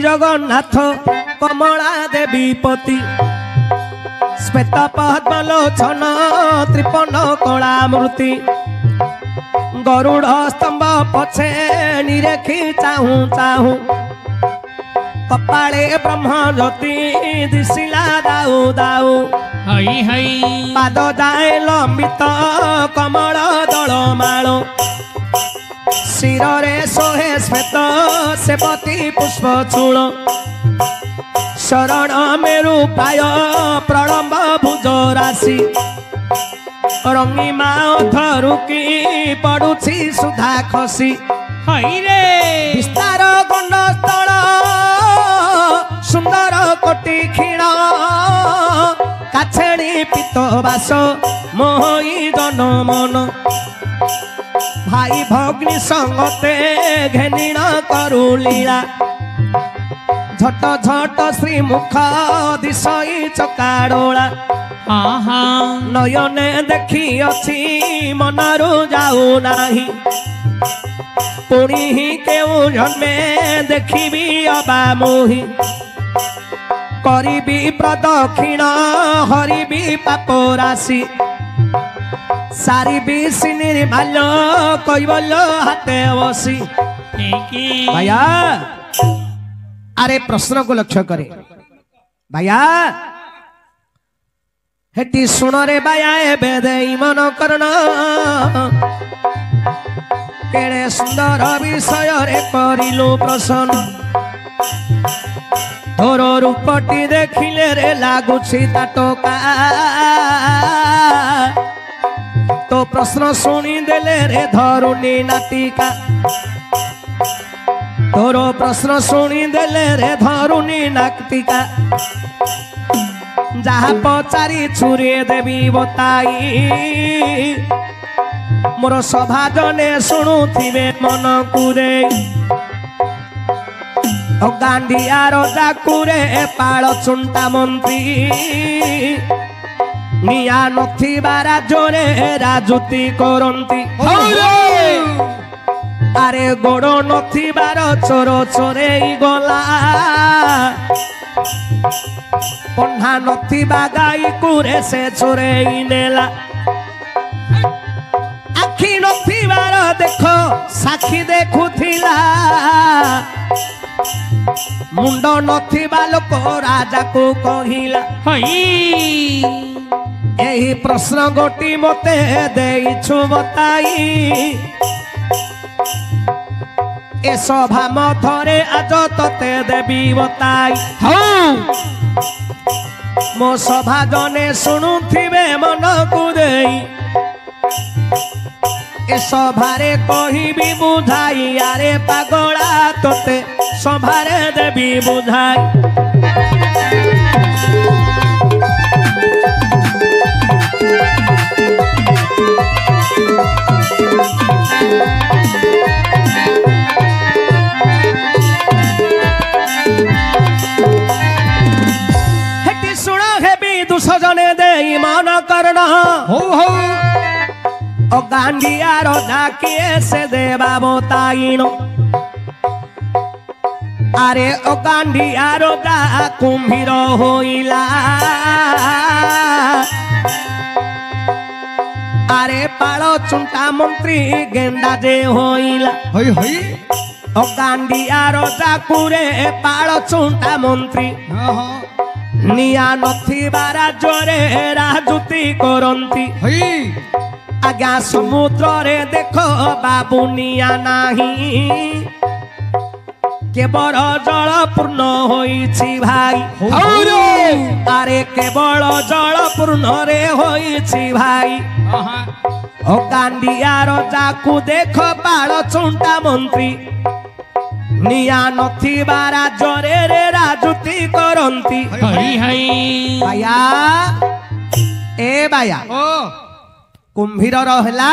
Speaker 2: जगन्नाथ कमला देवी पति श्वेत पद्मलोचन त्रिपन्न कला मूर्ति गरुड़ स्तंभ पछे निरेखी चाहू चाहू କପାଳେ ବ୍ରହ୍ମ ଜ୍ୟୋତି ଦିଶିଲା ଦାଉ ଦାଉ
Speaker 3: ହଇ ହଇ
Speaker 2: ପାଦ ଯାଏ ଲମ୍ବିତ କମଳ ଦଳମାଳ ଶିରରେ ଶୋହେ ଶ୍ଵେତ ସେବତୀ ପୁଷ୍ପ ଚୂଳ ଶରଣ ମେରୁ ପ୍ରାୟ ପ୍ରଳମ୍ବ ଭୁଜ ରାଶି ରଙ୍ଗିମା ଅଧରୁ କି ପଡୁଛି ସୁଧା ଖସି
Speaker 3: ହଇ ରେ
Speaker 2: ବିସ୍ତାର ଗଣ୍ଡସ୍ଥଳ ସୁନ୍ଦର କୋଟି କ୍ଷୀଣ କାଛେଣି ପିତ ବାସ ମୋହି ଜନ ମନ ଭାଇ ଭଗ୍ନି ସଙ୍ଗତେ ଘେନିଣ କରୁ ଲୀଳା ଝଟ ଝଟ ଶ୍ରୀମୁଖ ଦିଶଇ ଚକାଡୋଳା
Speaker 3: ହଁ ହଁ
Speaker 2: ନୟନେ ଦେଖି ଅଛି ମନରୁ ଯାଉ ନାହିଁ ପୁଣି ହିଁ କେଉଁ ଜନ୍ମେ ଦେଖିବି ଅବା ମୋହି କରିବି ପ୍ରଦକ୍ଷିଣ ହରିବି ପାପ ରାଶି ସାରିବି ନିର୍ମାଲ୍ୟ କହିବଲ ହାତେ ବସି
Speaker 3: ଏକି
Speaker 2: ଭାଇଆ ଆରେ ପ୍ରଶ୍ନକୁ ଲକ୍ଷ୍ୟ କରେ ଭାଇଆ ହେଟି ଶୁଣରେ ବାୟା ଏବେ ଦେଇ ମନ କରଣ କେଡ଼େ ସୁନ୍ଦର ବିଷୟରେ କରିଲୁ ପ୍ରଶ୍ନ ତୋର ରୂପଟି ଦେଖିଲେ ରେ ଲାଗୁଛି ତା ଟୋକା ତୋ ପ୍ରଶ୍ନ ଶୁଣିଦେଲେ ରେ ଧରୁନି ନାଟିକା ତୋର ପ୍ରଶ୍ନ ଶୁଣିଦେଲେ ରେ ଧରୁନି ନାଟିକା ଯାହା ପଚାରି ଛୁରୀ ଦେବି ବତାଇ ମୋର ସଭା ଜନେ ଶୁଣୁଥିବେ ମନକୁ ଦେଇ ଗାଣ୍ଡିଆର ଯାକୁରେ ପାଳ ଚୁଣ୍ଟା ମନ୍ତ୍ରୀ ନିଆଁ ନଥିବା ରାଜ୍ୟରେ ରାଜୁତି କରନ୍ତି ଆରେ ଗୋଡ଼ ନଥିବାର ଚୋର ଚୋରେଇ ଗଲା ପହ୍ନା ନଥିବା ଗାଈକୁ ରେ ସେ ଚୋରେଇ ନେଲା ଆଖି ନଥିବାର ଦେଖ ସାକ୍ଷୀ ଦେଖୁଥିଲା ମୁଣ୍ଡ ନଥିବା ଲୋକ ରାଜାକୁ କହିଲା
Speaker 3: ହଇ
Speaker 2: ଏହି ପ୍ରଶ୍ନ ଗୋଟି ମତେ ଦେଇଛୁ ବତାଇ ଏ ସଭା ମଧ୍ୟରେ ଆଜ ତତେ ଦେବି ବତାଇ ମୋ ସଭା ଜନେ ଶୁଣୁଥିବେ ମନକୁ ଦେଇ ଏ ସଭାରେ କହିବି ବୁଝାଇ ଆରେ ପାଗଳା ତତେ ସଭାରେ ଦେବି ବୁଝାଇ ହେଟି ଶୁଣ ହେବି ଦୁଷ ଜନେ ଦେଇ ମନ କରଣ
Speaker 1: ହଉ ହଉ
Speaker 2: ଗାଣ୍ଡିଆର ଡାକିଏ ସେ ଦେବା ବତାଇଣ ଆରେ ଗାଣ୍ଡିଆର ଡା କୁମ୍ଭୀର ହୋଇଲା আরে পাড় চুন্টা মন্ত্রী গেন্ডা যে হইলা
Speaker 1: হই হই
Speaker 2: গান্ডিয়ার চাকুরে পাড় চুন্টা মন্ত্রী
Speaker 1: হ্যাঁ হ্যাঁ
Speaker 2: নিয়া নথিবা রাজ্যরে রাজুতি করন্তি
Speaker 1: হই
Speaker 2: আজ্ঞা সমুদ্রে দেখ বাবু নিয়া নাহি কেবল জল পূর্ণ হইছি ভাই আরে কেবল জল পূর্ণ রে হইছি ভাই ও গান্ডিয়ার যাকু দেখ পাড় চুন্টা মন্ত্রী নিয়া নথিবা রাজ্যরে রে রাজুতি করন্তি
Speaker 3: হই হই
Speaker 2: বায়া এ বায়া
Speaker 1: ও
Speaker 2: কুম্ভীরর হেলা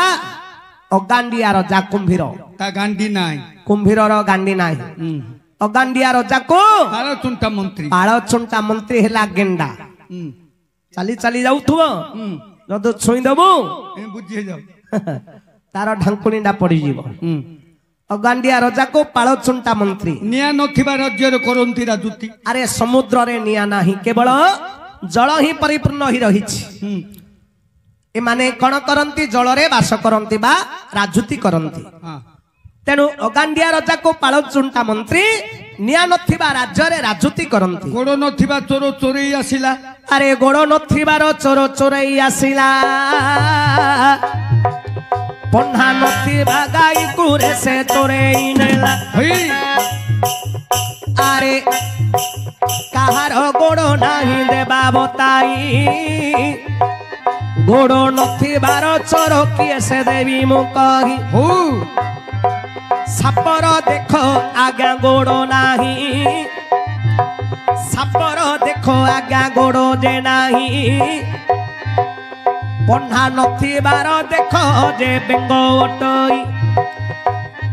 Speaker 2: অগান্ডিয়ার যা কুম্ভীর
Speaker 1: তা গান্ডি নাই
Speaker 2: কুম্ভীরর গান্ডি নাই অগান্ডিয়ার যাকু
Speaker 1: তার চুন্টা মন্ত্রী
Speaker 2: পাড় চুন্টা মন্ত্রী হেলা গেন্ডা চালি চালি যাউথুব যদি ছুঁই দেবু
Speaker 1: বুঝিয়ে যাও
Speaker 2: তার ঢাঙ্কুণীটা পড়িଯିବ অগান্ডিয়া রজাকু পাଳ চুন্টা মন্ত্রী
Speaker 1: নিয়া নথিবা রাজ্যর করন্তি রাজুতি
Speaker 2: আরে সমুদ্রে নিয়া নাহি কেবল জল হি পরিপূর্ণ হি রহিছি এমানে কোন করন্তি জলরে বাস করন্তি বা রাজুতি করন্তি তেণু অগান্ডিয়া রজাকু পাଳ চুন্টা মন্ত্রী निया नथिबा राज्य रे राजूती करंती
Speaker 1: गोड़ नथिबा चोर चोरेई आसिला
Speaker 2: अरे गोड़ नथिबार चोर चोरेई आसिला पन्हा नथिबा गाई कुरे से चोरेई नेला
Speaker 1: हई
Speaker 2: अरे काहार गोड़ नाही देबा बताई गोड़ नथिबार चोर किए से देवी मु कही
Speaker 1: हो
Speaker 2: सापर देख आज्ञा गोड़ नाही सापर देख आज्ञा गोड़ जे नाही पन्हा नथिबार देख जे बेंग अटई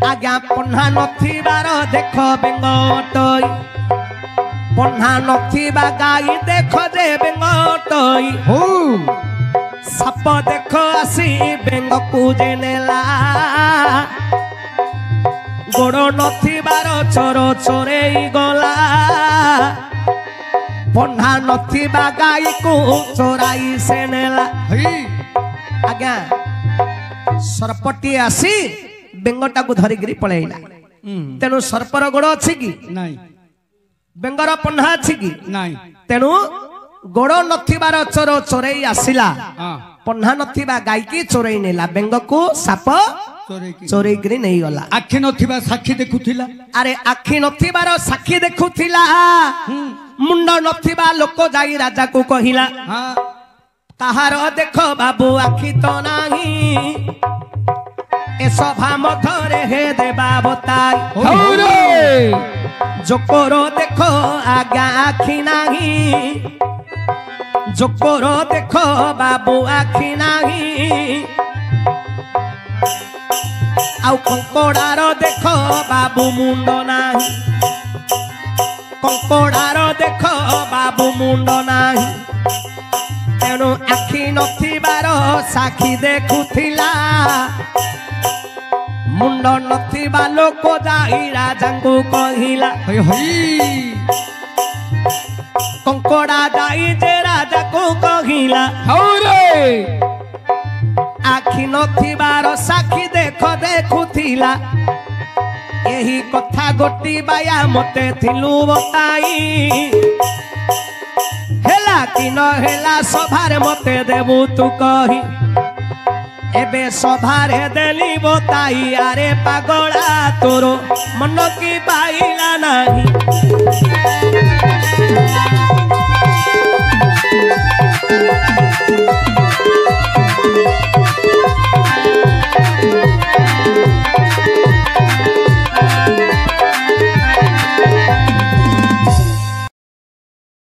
Speaker 2: आज्ञा पन्हा नथिबार देख बेंग अटई पन्हा नथिबा गाई देख जे बेंग अटई
Speaker 1: हो
Speaker 2: साप देख आसी बेंग को जे नेला गोड़ नथिबार चोर चोरेई गला पन्हा नथिबा गाई को चोराई से नेला
Speaker 1: हई
Speaker 2: आज्ञा सर्पटी आसी बेंगटा को धरिकी पळेइला तेणु सर्पर गोड़ अछि कि
Speaker 1: नाही
Speaker 2: बेंगर पन्हा अछि कि
Speaker 1: नाही
Speaker 2: तेणु गोड़ नथिबार चोर चोरेई आसिला
Speaker 1: हां
Speaker 2: पन्हा नथिबा गाई की चोरेई नेला बेंग को साप
Speaker 1: चोरेई की
Speaker 2: चोरेई करी नहीं गला
Speaker 1: आखि नथिबा साक्षी देखुथिला
Speaker 2: अरे आखि नथिबार साक्षी देखुथिला मुंड नथिबा लोक जाई राजा को कहिला
Speaker 1: हां
Speaker 2: काहार देख बाबू आखि तो नाही ए सभा मधरे हे देबा बताई
Speaker 1: हो रे
Speaker 2: जोकर देख आज्ञा आखि नाही जोकर देख बाबू आखि नाही आउ कंकोड़ार देख बाबू मुंड नाही कंकोड़ार देख बाबू मुंड नाही तेणु आखि नथिबार साखी देखुथिला मुंड नथिबा लोक जाई राजा को कहिला
Speaker 1: हई हई
Speaker 2: कंकोड़ा जाई जे राजा को कहिला
Speaker 1: हो रे
Speaker 2: आखि नथिबार साखी देख देखुथिला एही कथा गोटी बाया मते थिलु बताई हेला कि न हेला सभारे मते देबू तू कही एबे सभारे देली बताई अरे पागला तोरो मन की पाइला नाही